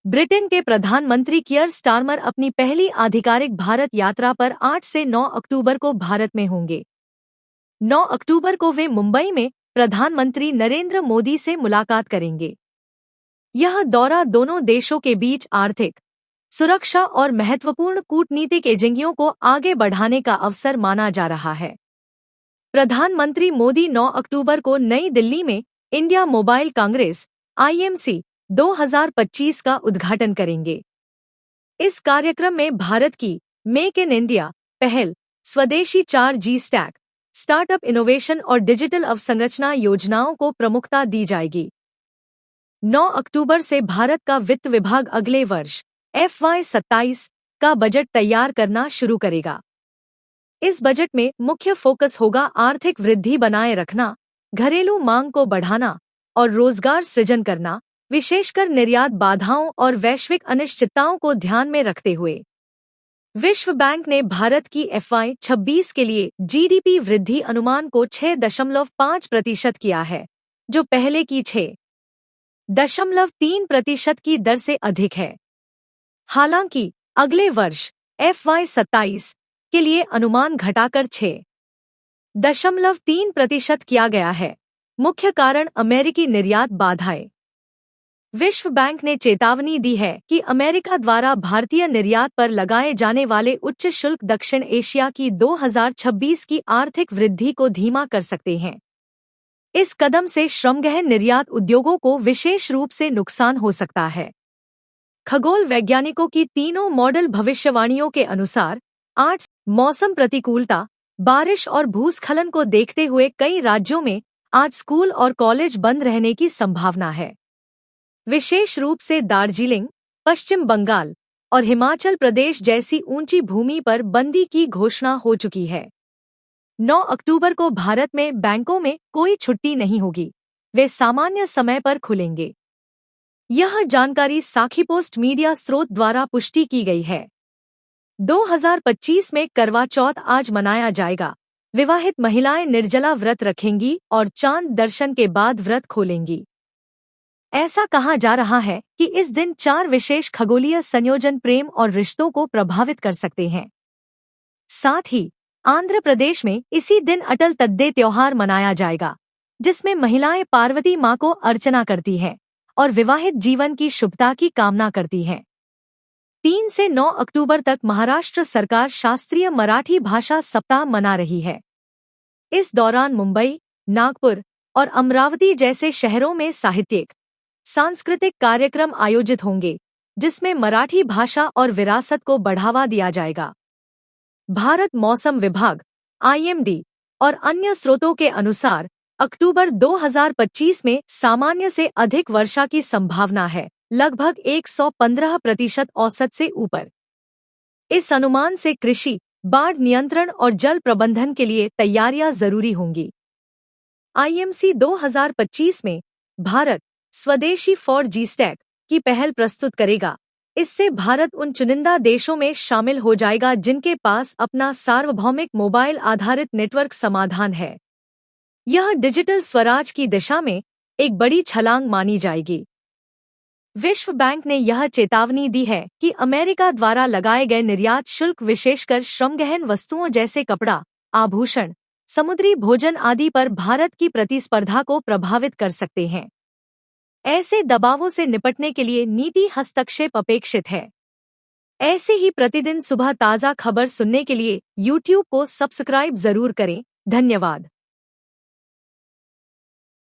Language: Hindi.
ब्रिटेन के प्रधानमंत्री कियर स्टारमर अपनी पहली आधिकारिक भारत यात्रा पर 8 से 9 अक्टूबर को भारत में होंगे। 9 अक्टूबर को वे मुंबई में प्रधानमंत्री नरेंद्र मोदी से मुलाकात करेंगे। यह दौरा दोनों देशों के बीच आर्थिक, सुरक्षा और महत्वपूर्ण कूटनीतिक एजेंडों को आगे बढ़ाने का अवसर माना जा रहा है। प्रधानमंत्री मोदी 9 अक्टूबर को नई दिल्ली में इंडिया मोबाइल कांग्रेस (IMC) 2025 का उद्घाटन करेंगे। इस कार्यक्रम में भारत की मेक इन इंडिया पहल, स्वदेशी 4G स्टैक, स्टार्टअप इनोवेशन और डिजिटल अवसंरचना योजनाओं को प्रमुखता दी जाएगी। 9 अक्टूबर से भारत का वित्त विभाग अगले वर्ष FY27 का बजट तैयार करना शुरू करेगा। इस बजट में मुख्य फोकस होगा आर्थिक वृद्धि बनाए रखना, घरेलू मांग को बढ़ाना और रोजगार सृजन करना, विशेषकर निर्यात बाधाओं और वैश्विक अनिश्चितताओं को ध्यान में रखते हुए। विश्व बैंक ने भारत की FY26 के लिए GDP वृद्धि अनुमान को 6.5% किया है, जो पहले की 6.3% की दर से अधिक है। हालांकि अगले वर्ष FY27 के लिए अनुमान घटाकर 6.3% किया गया है। मुख्य कारण अमेरिकी निर्यात बाधाएं। विश्व बैंक ने चेतावनी दी है कि अमेरिका द्वारा भारतीय निर्यात पर लगाए जाने वाले उच्च शुल्क दक्षिण एशिया की 2026 की आर्थिक वृद्धि को धीमा कर सकते हैं। इस कदम से श्रमगहन निर्यात उद्योगों को विशेष रूप से नुकसान हो सकता है। खगोल वैज्ञानिकों की तीनों मॉडल भविष्यवाणियों के अनुसार आज मौसम प्रतिकूलता, बारिश और भूस्खलन को देखते हुए कई राज्यों में आज स्कूल और कॉलेज बंद रहने की संभावना है। विशेष रूप से दार्जिलिंग, पश्चिम बंगाल और हिमाचल प्रदेश जैसी ऊंची भूमि पर बंदी की घोषणा हो चुकी है। 9 अक्टूबर को भारत में बैंकों में कोई छुट्टी नहीं होगी, वे सामान्य समय पर खुलेंगे। यह जानकारी साखी पोस्ट मीडिया स्रोत द्वारा पुष्टि की गई है। 2025 में करवा चौथ आज मनाया जाएगा। विवाहित महिलाएं निर्जला व्रत रखेंगी और चांद दर्शन के बाद व्रत खोलेंगी। ऐसा कहा जा रहा है कि इस दिन 4 विशेष खगोलीय संयोजन प्रेम और रिश्तों को प्रभावित कर सकते हैं। साथ ही आंध्र प्रदेश में इसी दिन अटल तद्दे त्योहार मनाया जाएगा, जिसमें महिलाएं पार्वती मां को अर्चना करती हैं और विवाहित जीवन की शुभता की कामना करती हैं। 3 से 9 अक्टूबर तक महाराष्ट्र सरकार शास्त्रीय मराठी भाषा सप्ताह मना रही है। इस दौरान मुंबई, नागपुर और अमरावती जैसे शहरों में साहित्यिक, सांस्कृतिक कार्यक्रम आयोजित होंगे, जिसमें मराठी भाषा और विरासत को बढ़ावा दिया जाएगा। भारत मौसम विभाग (IMD) और अन्य स्रोतों के अनुसार अक्टूबर 2025 में सामान्य से अधिक वर्षा की संभावना है, लगभग 115% औसत से ऊपर। इस अनुमान से कृषि, बाढ़ नियंत्रण और जल प्रबंधन के लिए तैयारियां जरूरी होंगी। IMC 2025 में भारत स्वदेशी 4G स्टैक की पहल प्रस्तुत करेगा। इससे भारत उन चुनिंदा देशों में शामिल हो जाएगा जिनके पास अपना सार्वभौमिक मोबाइल आधारित नेटवर्क समाधान है। यह डिजिटल स्वराज की दिशा में एक बड़ी छलांग मानी जाएगी। विश्व बैंक ने यह चेतावनी दी है कि अमेरिका द्वारा लगाए गए निर्यात शुल्क विशेषकर श्रमगहन वस्तुओं जैसे कपड़ा, आभूषण, समुद्री भोजन आदि पर भारत की प्रतिस्पर्धा को प्रभावित कर सकते हैं। ऐसे दबावों से निपटने के लिए नीति हस्तक्षेप अपेक्षित है। ऐसे ही प्रतिदिन सुबह ताज़ा खबर सुनने के लिए YouTube को सब्सक्राइब जरूर करें। धन्यवाद।